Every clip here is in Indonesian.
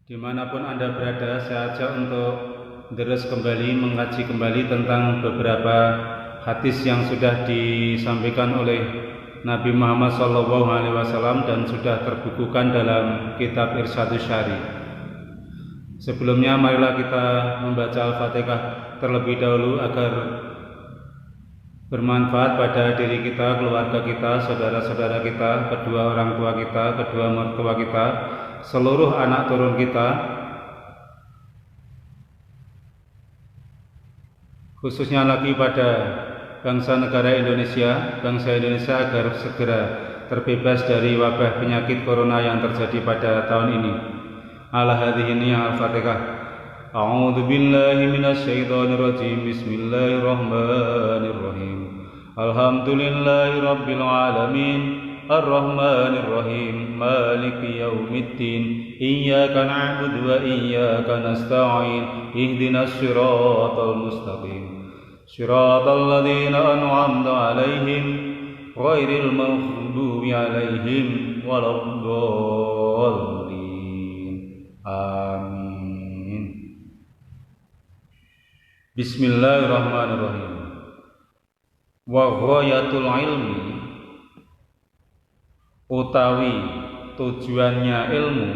Dimanapun Anda berada, saya ajak untuk terus kembali mengkaji kembali tentang beberapa hadis yang sudah disampaikan oleh Nabi Muhammad SAW dan sudah terbukukan dalam kitab Irsyadus Syari. Sebelumnya marilah kita membaca Al-Fatihah terlebih dahulu agar bermanfaat pada diri kita, keluarga kita, saudara-saudara kita, kedua orang tua kita, kedua mertua kita, seluruh anak turun kita, khususnya lagi pada bangsa negara Indonesia, bangsa Indonesia agar segera terbebas dari wabah penyakit corona yang terjadi pada tahun ini. Ala hadhihi niyah Al-Fatihah. A'udzu billahi minasyaitonir rajim. Bismillahirrahmanirrahim. Alhamdulillahi rabbil alamin. Ar-Rahmanir Rahim. Maliki yaumiddin. Iyyaka na'budu wa iyyaka nasta'in. Ihdinas siratal mustaqim. Siratal ladzina an'amta 'alaihim ghairil maghdubi 'alaihim waladdallin. Amin. Bismillahirrahmanirrahim. Wa ghayatul ilmi, utawi tujuannya ilmu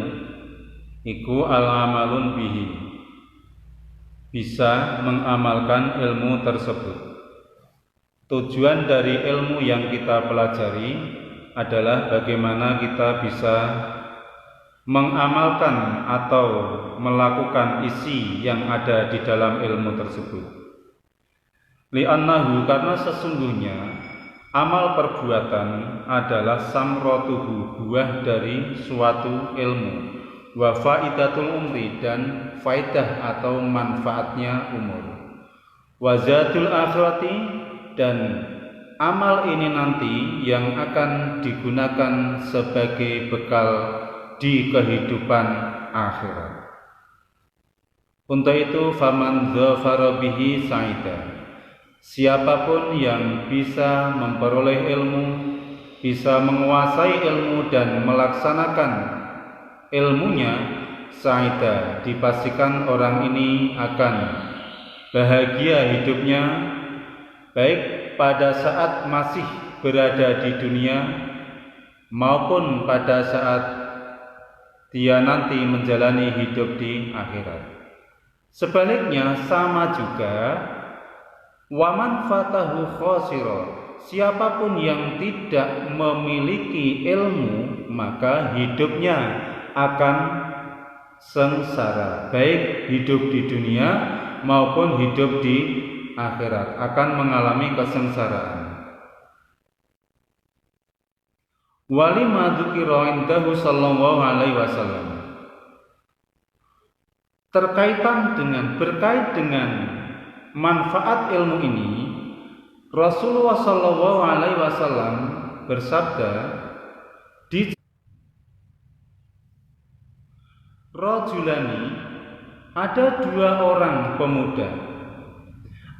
iku al-amalun bihi, bisa mengamalkan ilmu tersebut. Tujuan dari ilmu yang kita pelajari adalah bagaimana kita bisa mengamalkan atau melakukan isi yang ada di dalam ilmu tersebut. Li'annahu, karena sesungguhnya amal perbuatan adalah samrotuhu, buah dari suatu ilmu, wa faidatul umri, dan faidah atau manfaatnya umur, wa zatul akhirati, dan amal ini nanti yang akan digunakan sebagai bekal di kehidupan akhirat. Untuk itu faman dzafara bihi sa'ida, siapapun yang bisa memperoleh ilmu, bisa menguasai ilmu dan melaksanakan ilmunya, sa'ida, dipastikan orang ini akan bahagia hidupnya, baik pada saat masih berada di dunia maupun pada saat dia nanti menjalani hidup di akhirat. Sebaliknya sama juga, waman fatahu khosiro, siapapun yang tidak memiliki ilmu maka hidupnya akan sengsara, baik hidup di dunia maupun hidup di akhirat, akan mengalami kesengsaraan. Walima dzukira indahu sallallahu alaihi wasallam, berkait dengan manfaat ilmu ini, Rasulullah sallallahu alaihi wasallam bersabda, di rajulani, ada dua orang pemuda,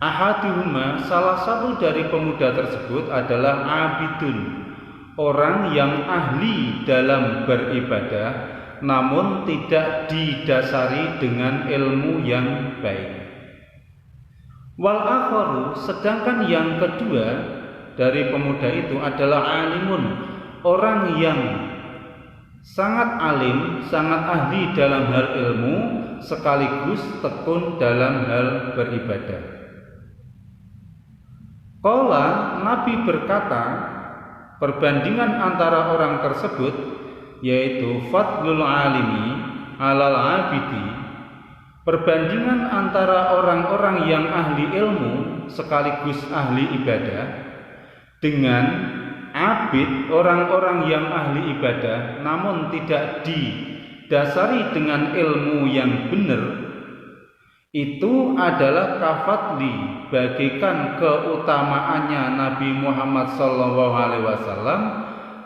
ahaduhuma, salah satu dari pemuda tersebut adalah abidun, orang yang ahli dalam beribadah namun tidak didasari dengan ilmu yang baik. Wal akharu, sedangkan yang kedua dari pemuda itu adalah alimun, orang yang sangat alim, sangat ahli dalam hal ilmu sekaligus tekun dalam hal beribadah. Qala, Nabi berkata, perbandingan antara orang tersebut, yaitu fadlul alimi alal abidi, perbandingan antara orang-orang yang ahli ilmu sekaligus ahli ibadah dengan abid, orang-orang yang ahli ibadah namun tidak didasari dengan ilmu yang benar, itu adalah kafadli, bagikan keutamaannya Nabi Muhammad SAW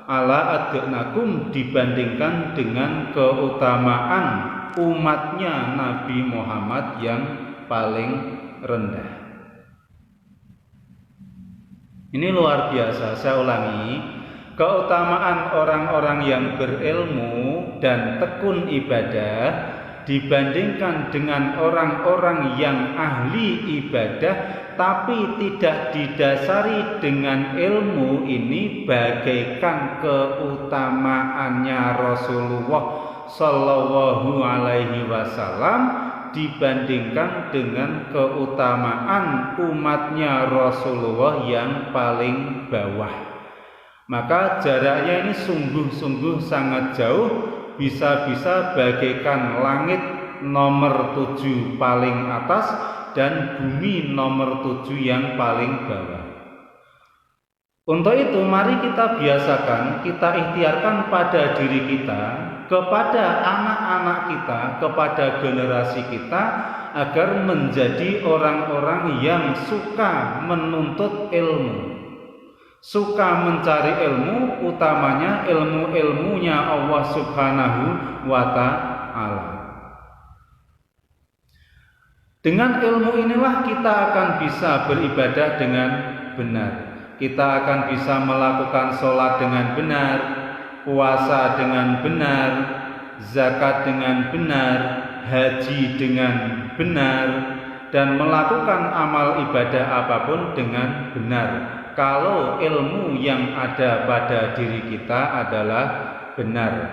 ala adnakum, dibandingkan dengan keutamaan umatnya Nabi Muhammad yang paling rendah. Ini luar biasa, saya ulangi, keutamaan orang-orang yang berilmu dan tekun ibadah dibandingkan dengan orang-orang yang ahli ibadah tapi tidak didasari dengan ilmu, ini bagaikan keutamaannya Rasulullah Shallallahu Alaihi Wasallam dibandingkan dengan keutamaan umatnya Rasulullah yang paling bawah. Maka jaraknya ini sungguh-sungguh sangat jauh, bisa-bisa bagaikan langit nomor 7 paling atas dan bumi nomor 7 yang paling bawah. Untuk itu mari kita biasakan, kita ikhtiarkan pada diri kita, kepada anak-anak kita, kepada generasi kita, agar menjadi orang-orang yang suka menuntut ilmu, suka mencari ilmu, utamanya ilmu-ilmunya Allah Subhanahu wa Ta'ala. Dengan ilmu inilah kita akan bisa beribadah dengan benar. Kita akan bisa melakukan sholat dengan benar, puasa dengan benar, zakat dengan benar, haji dengan benar, dan melakukan amal ibadah apapun dengan benar. Kalau ilmu yang ada pada diri kita adalah benar.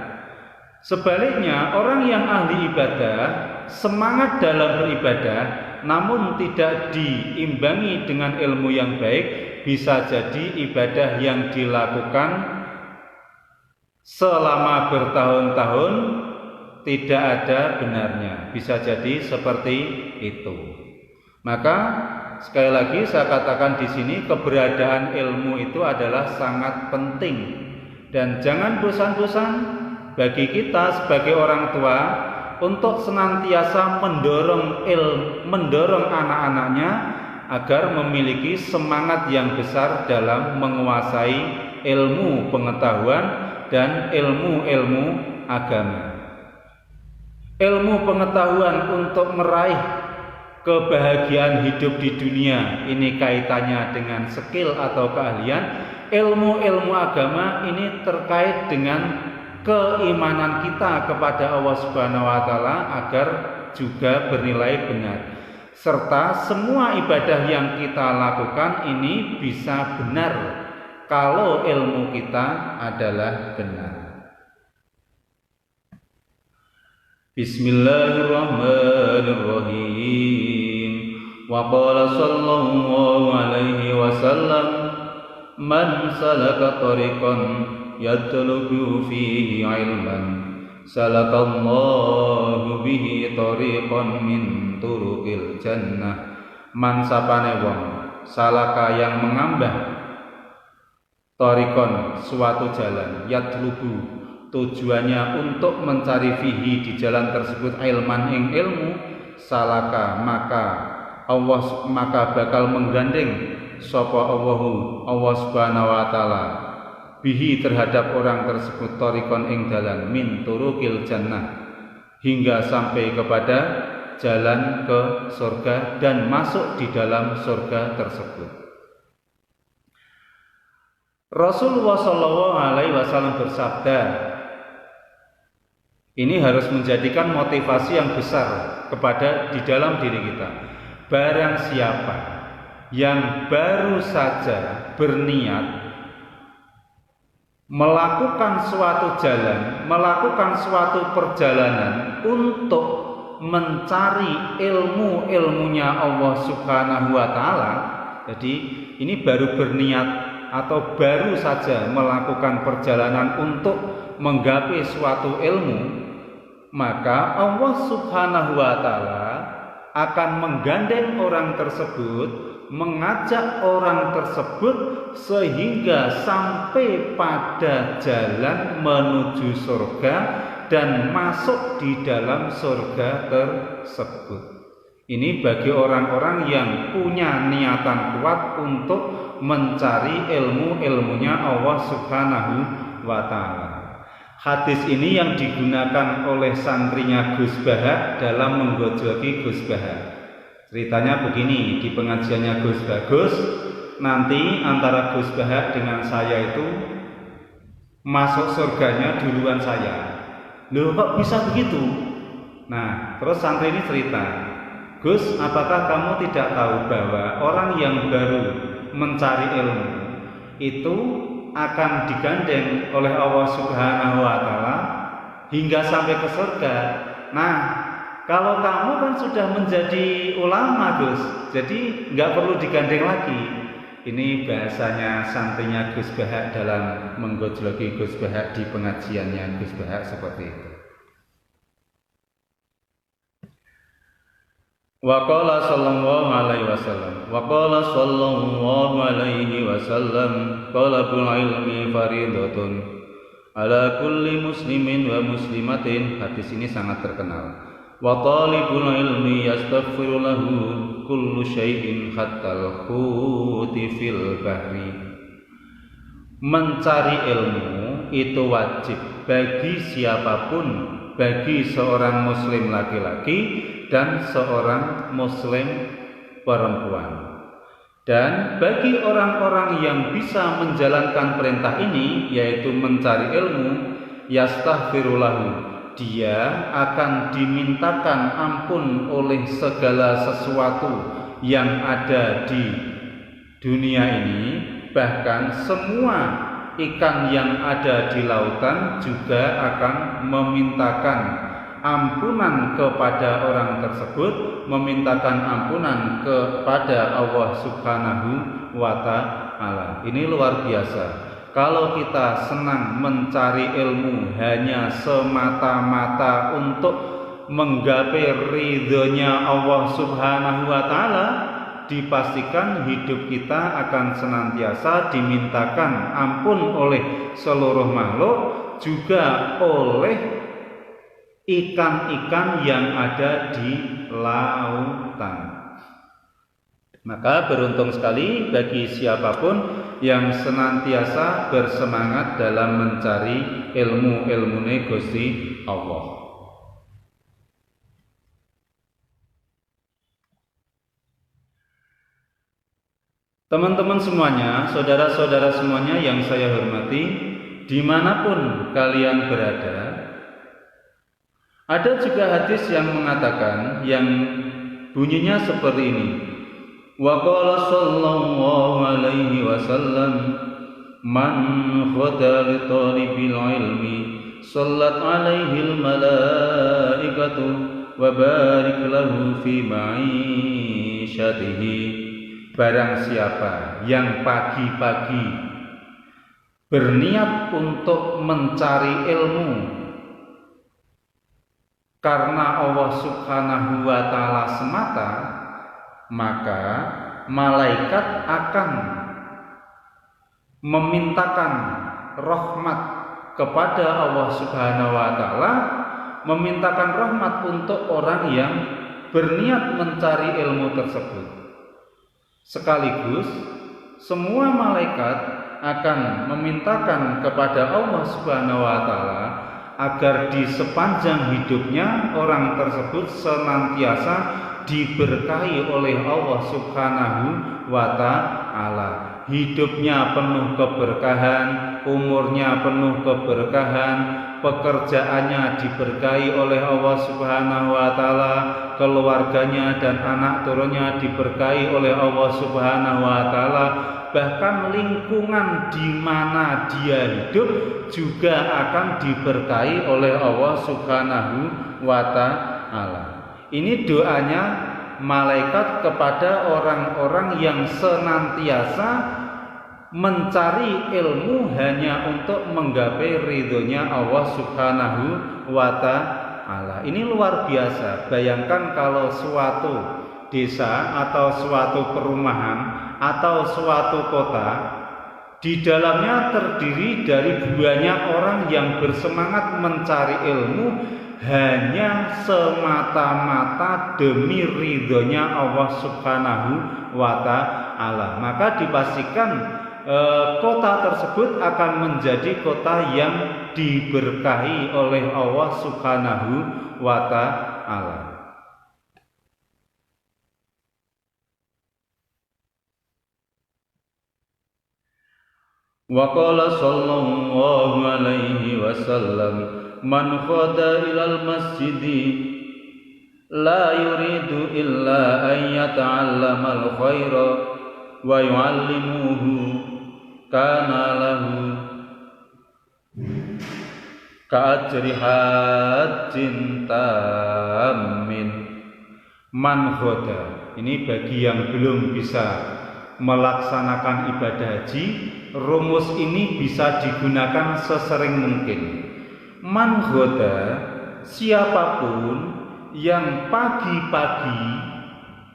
Sebaliknya, orang yang ahli ibadah, semangat dalam beribadah, namun tidak diimbangi dengan ilmu yang baik, bisa jadi ibadah yang dilakukan selama bertahun-tahun tidak ada benarnya. Bisa jadi seperti itu. Maka sekali lagi saya katakan di sini, keberadaan ilmu itu adalah sangat penting, dan jangan bosan-bosan bagi kita sebagai orang tua untuk senantiasa mendorong anak-anaknya agar memiliki semangat yang besar dalam menguasai ilmu pengetahuan dan ilmu-ilmu agama. Ilmu pengetahuan untuk meraih kebahagiaan hidup di dunia, ini kaitannya dengan skill atau keahlian. Ilmu-ilmu agama ini terkait dengan keimanan kita kepada Allah Subhanahu wa Ta'ala agar juga bernilai benar, serta semua ibadah yang kita lakukan ini bisa benar kalau ilmu kita adalah benar. Bismillahirrahmanirrahim. Wa qala sallallahu alaihi wasallam, man salaka tariqan yatlubu fihi ilman, salakallahu bihi tariqan min turuqil jannah. Man sapane wong salaka yang mengambah, tariqan suatu jalan, yatlubu tujuannya untuk mencari fihi di jalan tersebut ilman ing ilmu, salaka maka bakal menggandeng sapa Allah Subhanahu wa Ta'ala bihi terhadap orang tersebut tariqan ing dalan min turuqil jannah, hingga sampai kepada jalan ke surga dan masuk di dalam surga tersebut. Rasulullah Shallallahu Alaihi Wasallam bersabda, ini harus menjadikan motivasi yang besar kepada di dalam diri kita. Barang siapa yang baru saja berniat melakukan suatu jalan, melakukan suatu perjalanan untuk mencari ilmunya Allah Subhanahu wa Ta'ala, jadi ini baru berniat atau baru saja melakukan perjalanan untuk menggapai suatu ilmu, maka Allah Subhanahu wa Ta'ala akan menggandeng orang tersebut, mengajak orang tersebut sehingga sampai pada jalan menuju surga dan masuk di dalam surga tersebut. Ini bagi orang-orang yang punya niatan kuat untuk mencari ilmunya Allah Subhanahu wa Ta'ala. Hadis ini yang digunakan oleh santrinya Gus Bahak dalam menggojoki Gus Bahak. Ceritanya begini, di pengajiannya Gus Bagus, nanti antara Gus Bahak dengan saya itu masuk surganya duluan saya. Loh, kok bisa begitu? Nah, terus santri ini cerita, Gus, apakah kamu tidak tahu bahwa orang yang baru mencari ilmu itu akan digandeng oleh Allah Subhanahu wa Ta'ala hingga sampai ke surga? Nah, kalau kamu kan sudah menjadi ulama, Gus, jadi nggak perlu digandeng lagi. Ini bahasanya santrinya Gus Bahak dalam menggojloki Gus Bahak di pengajiannya Gus Bahak seperti itu. Wa qala sallallahu alaihi wasallam talabul ilmi faridatun ala kulli muslimin wa muslimatin. Hadis ini sangat terkenal. Wa talibul ilmi yastaghfiru lahu kullu syai'in hattal khuti fil bahri. Mencari ilmu itu wajib bagi siapapun, bagi seorang muslim laki-laki dan seorang muslim perempuan. Dan bagi orang-orang yang bisa menjalankan perintah ini, yaitu mencari ilmu, yastaghfirulahu, dia akan dimintakan ampun oleh segala sesuatu yang ada di dunia ini. Bahkan semua ikan yang ada di lautan juga akan memintakan ampunan kepada orang tersebut, memintakan ampunan kepada Allah Subhanahu wa Ta'ala. Ini luar biasa. Kalau kita senang mencari ilmu hanya semata-mata untuk menggapai ridhonya Allah Subhanahu wa Ta'ala, dipastikan hidup kita akan senantiasa dimintakan ampun oleh seluruh makhluk, juga oleh ikan-ikan yang ada di lautan. Maka beruntung sekali bagi siapapun yang senantiasa bersemangat dalam mencari ilmu-ilmune Gusti Allah. Teman-teman semuanya, saudara-saudara semuanya yang saya hormati, dimanapun kalian berada, ada juga hadis yang mengatakan, yang bunyinya seperti ini. Wa qala sallallahu alaihi wasallam, man khada li talibil ilmi sallat alaihi al malaikatu wa barik lahu fi ma'ishatihi. Barang siapa yang pagi-pagi berniat untuk mencari ilmu karena Allah Subhanahu wa Ta'ala semata, maka malaikat akan memintakan rahmat kepada Allah Subhanahu wa Ta'ala, memintakan rahmat untuk orang yang berniat mencari ilmu tersebut. Sekaligus semua malaikat akan memintakan kepada Allah Subhanahu wa Ta'ala agar di sepanjang hidupnya orang tersebut senantiasa diberkahi oleh Allah Subhanahu wa Ta'ala. Hidupnya penuh keberkahan, umurnya penuh keberkahan, pekerjaannya diberkahi oleh Allah Subhanahu wa Ta'ala, keluarganya dan anak turunnya diberkahi oleh Allah Subhanahu wa Ta'ala, bahkan lingkungan di mana dia hidup juga akan diberkahi oleh Allah Subhanahu wa Ta'ala. Ini doanya malaikat kepada orang-orang yang senantiasa mencari ilmu hanya untuk menggapai ridhonya Allah Subhanahu wa Ta'ala. Ini luar biasa. Bayangkan kalau suatu desa atau suatu perumahan atau suatu kota di dalamnya terdiri dari banyak orang yang bersemangat mencari ilmu hanya semata-mata demi ridhonya Allah Subhanahu wa Ta'ala, maka dipastikan kota tersebut akan menjadi kota yang diberkahi oleh Allah Subhanahu wa Ta'ala. Wa qala sallallahu alaihi wasallam, man khada ilal masjidi la yuridu illa an yata'allamal khaira wa yu'allimuhu kana lahu ka'ajri hajjin tamin. Man ghoda, ini bagi yang belum bisa melaksanakan ibadah haji, rumus ini bisa digunakan sesering mungkin. Man ghoda, siapapun yang pagi-pagi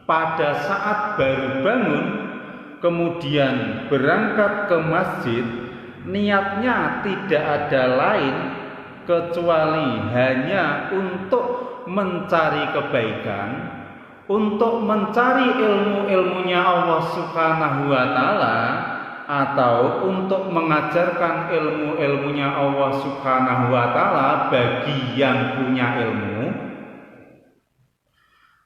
pada saat baru bangun kemudian berangkat ke masjid, niatnya tidak ada lain kecuali hanya untuk mencari kebaikan, untuk mencari ilmu-ilmunya Allah Subhanahu wa Ta'ala, atau untuk mengajarkan ilmu-ilmunya Allah Subhanahu wa Ta'ala bagi yang punya ilmu,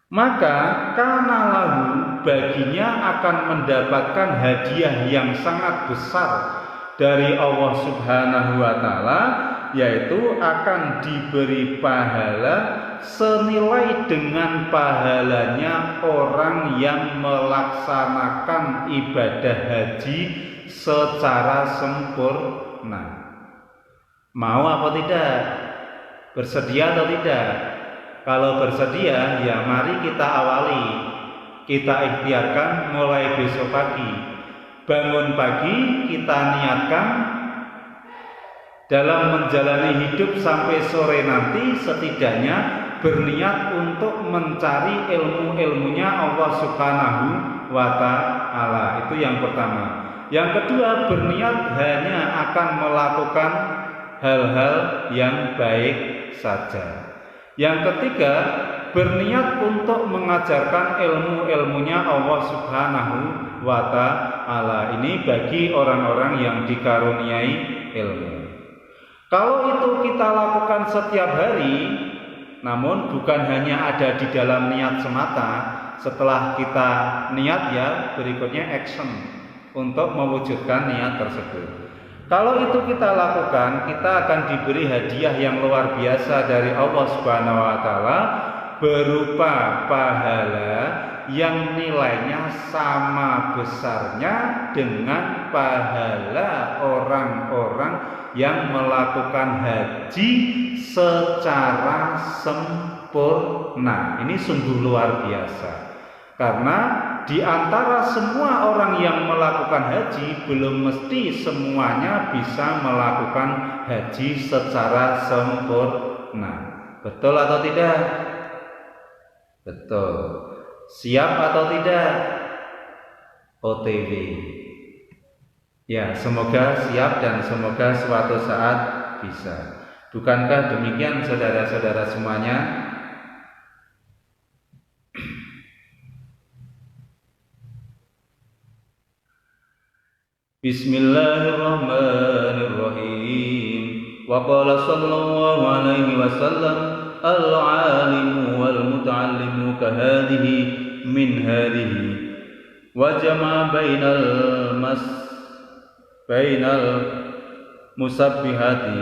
maka kana lahu, baginya akan mendapatkan hadiah yang sangat besar dari Allah Subhanahu wa Ta'ala, yaitu akan diberi pahala senilai dengan pahalanya orang yang melaksanakan ibadah haji secara sempurna. Mau apa tidak? Bersedia atau tidak? Kalau bersedia, ya mari kita awali. Kita ikhtiarkan mulai besok pagi. Bangun pagi, kita niatkan dalam menjalani hidup sampai sore nanti setidaknya berniat untuk mencari ilmu-ilmunya Allah Subhanahu wa Ta'ala. Itu yang pertama. Yang kedua, berniat hanya akan melakukan hal-hal yang baik saja. Yang ketiga, berniat untuk mengajarkan ilmu-ilmunya Allah Subhanahu wa Ta'ala. Ini bagi orang-orang yang dikaruniai ilmu. Kalau itu kita lakukan setiap hari, namun bukan hanya ada di dalam niat semata. Setelah kita niat, ya berikutnya action untuk mewujudkan niat tersebut. Kalau itu kita lakukan, kita akan diberi hadiah yang luar biasa dari Allah Subhanahu wa Ta'ala berupa pahala yang nilainya sama besarnya dengan pahala orang-orang yang melakukan haji secara sempurna. Ini sungguh luar biasa. Karena di antara semua orang yang melakukan haji, belum mesti semuanya bisa melakukan haji secara sempurna. Betul atau tidak? Betul. Siap atau tidak? OTW. Ya, semoga siap dan semoga suatu saat bisa. Bukankah demikian saudara-saudara semuanya? Bismillahirrahmanirrahim. Wa qala sallallahu alaihi wasallam al-alimu wal muta'allimu kahadihi min hadihi wa jama'a bainal musabbihati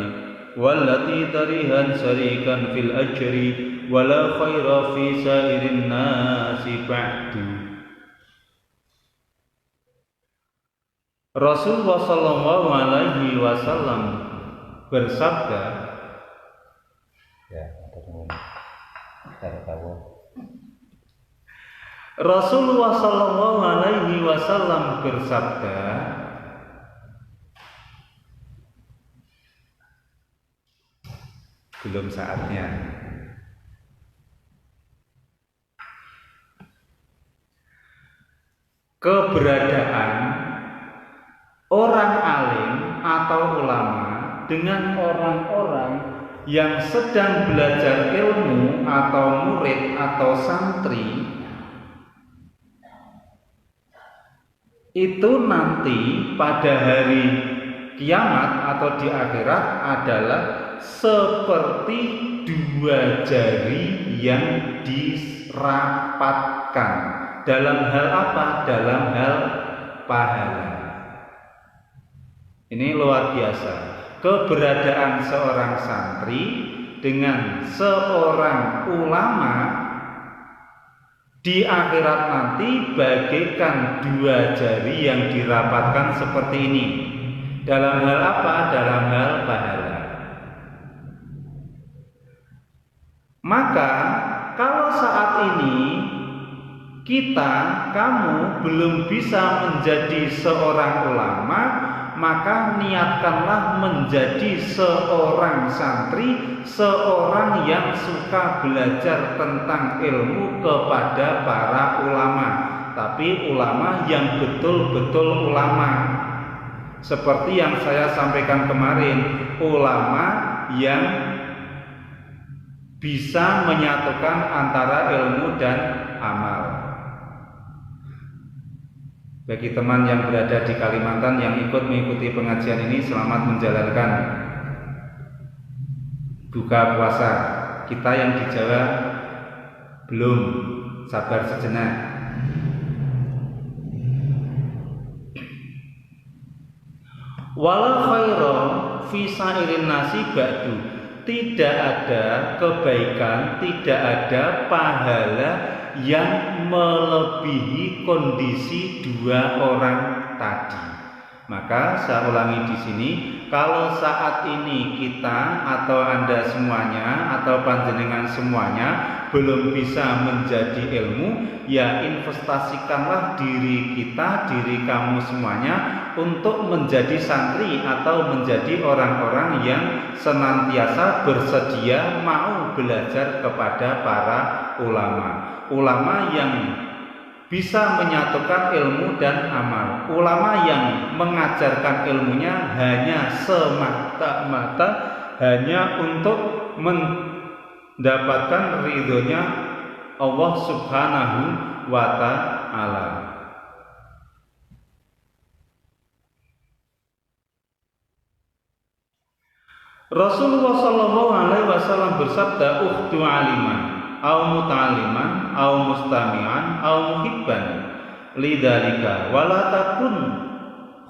wallati tarihan syarikan fil ajri wala khaira fi sairin nasi ba'du. Rasulullah sallallahu alaihi wasallam bersabda, Rasulullah sallallahu alaihi wasallam bersabda, belum saatnya. Keberadaan orang alim atau ulama dengan orang-orang yang sedang belajar ilmu atau murid atau santri itu nanti pada hari kiamat atau di akhirat adalah seperti dua jari yang dirapatkan. Dalam hal apa? Dalam hal pahala. Ini luar biasa. Keberadaan seorang santri dengan seorang ulama di akhirat nanti bagaikan dua jari yang dirapatkan seperti ini. Dalam hal apa? Dalam hal pahala. Maka kalau saat ini kamu belum bisa menjadi seorang ulama, maka niatkanlah menjadi seorang santri, seorang yang suka belajar tentang ilmu kepada para ulama, tapi ulama yang betul-betul ulama. Seperti yang saya sampaikan kemarin, ulama yang bisa menyatukan antara ilmu dan amal. Bagi teman yang berada di Kalimantan yang ikut mengikuti pengajian ini, selamat menjalankan buka puasa. Kita yang di Jawa belum, sabar sejenak. Wala khaira fi sa'irin nasi ba'du. Tidak ada kebaikan, tidak ada pahala yang melebihi kondisi dua orang tadi. Maka saya ulangi di sini, kalau saat ini kita atau Anda semuanya atau panjenengan semuanya belum bisa menjadi ilmu, ya investasikanlah diri kita, diri kamu semuanya untuk menjadi santri atau menjadi orang-orang yang senantiasa bersedia mau belajar kepada para ulama yang bisa menyatukan ilmu dan amal, ulama yang mengajarkan ilmunya hanya semata-mata hanya untuk mendapatkan ridhonya Allah Subhanahu wa Ta'ala. Rasulullah Shallallahu Alaihi Wasallam bersabda, "Ukhtu aliman, au muta'aliman, au mustami'an, au muhibban, lidzalika wala takun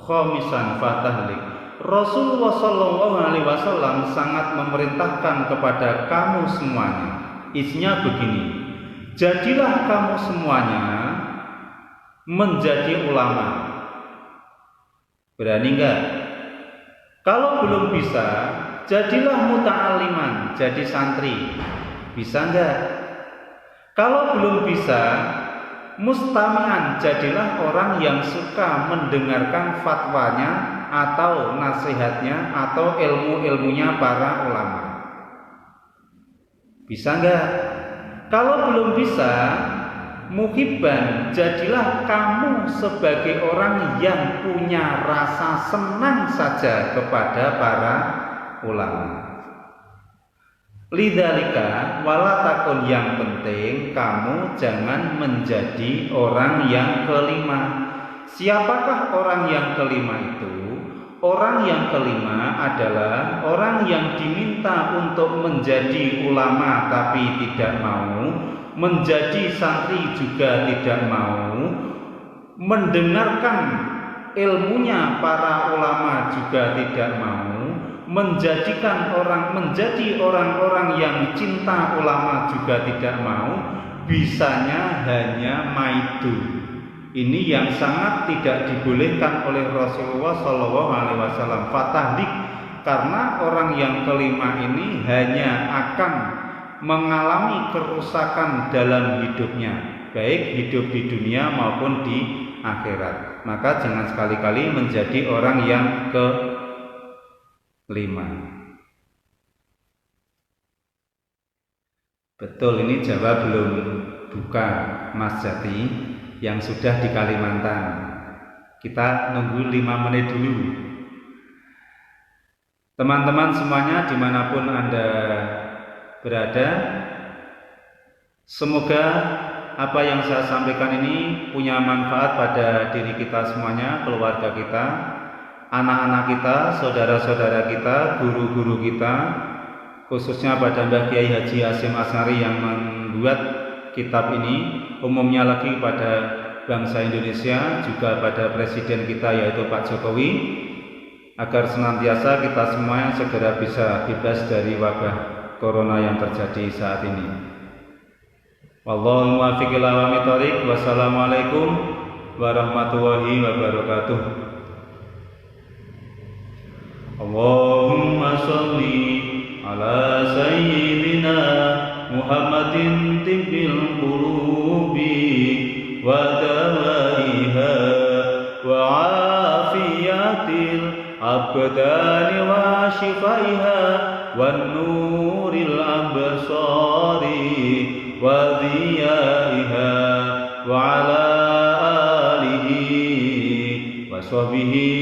khamisan fatahlik." Rasulullah Shallallahu Alaihi Wasallam sangat memerintahkan kepada kamu semuanya. Isinya begini: jadilah kamu semuanya menjadi ulama. Berani enggak? Kalau belum bisa, jadilah muta'aliman, jadi santri. Bisa enggak? Kalau belum bisa, mustami'an, jadilah orang yang suka mendengarkan fatwanya atau nasihatnya atau ilmu-ilmunya para ulama. Bisa enggak? Kalau belum bisa, muhibban, jadilah kamu sebagai orang yang punya rasa senang saja kepada para ulama. Lidzalika wala takun, yang penting kamu jangan menjadi orang yang kelima. Siapakah orang yang kelima itu? Orang yang kelima adalah orang yang diminta untuk menjadi ulama tapi tidak mau, menjadi santri juga tidak mau, mendengarkan ilmunya para ulama juga tidak mau, menjadi orang-orang yang cinta ulama juga tidak mau, bisanya hanya maidu. Ini yang sangat tidak dibolehkan oleh Rasulullah Shallallahu Alaihi Wasallam. Fatahlik, karena orang yang kelima ini hanya akan mengalami kerusakan dalam hidupnya, baik hidup di dunia maupun di akhirat. Maka jangan sekali-kali menjadi orang yang kelima. Betul, ini Jawa belum buka, Mas Jati, yang sudah di Kalimantan. Kita nunggu 5 menit dulu. Teman-teman semuanya dimanapun Anda berada, semoga apa yang saya sampaikan ini punya manfaat pada diri kita semuanya, keluarga kita, anak-anak kita, saudara-saudara kita, guru-guru kita, khususnya pada Mbah Kiai Haji Hasyim Asy'ari yang membuat kitab ini, umumnya lagi pada bangsa Indonesia, juga pada presiden kita yaitu Pak Jokowi, agar senantiasa kita semuanya segera bisa bebas dari wabah corona yang terjadi saat ini. Wallahul muwaffiq ila aqwamit thoriq. Wassalamualaikum warahmatullahi wabarakatuh. Allahumma sholli ala sayyidina Muhammadin tibbil qulubi wa dawaiha wa afiyatil abdani wa shifaiha wan nuril absari wa dhiyaiha wa ala alihi wa sahbihi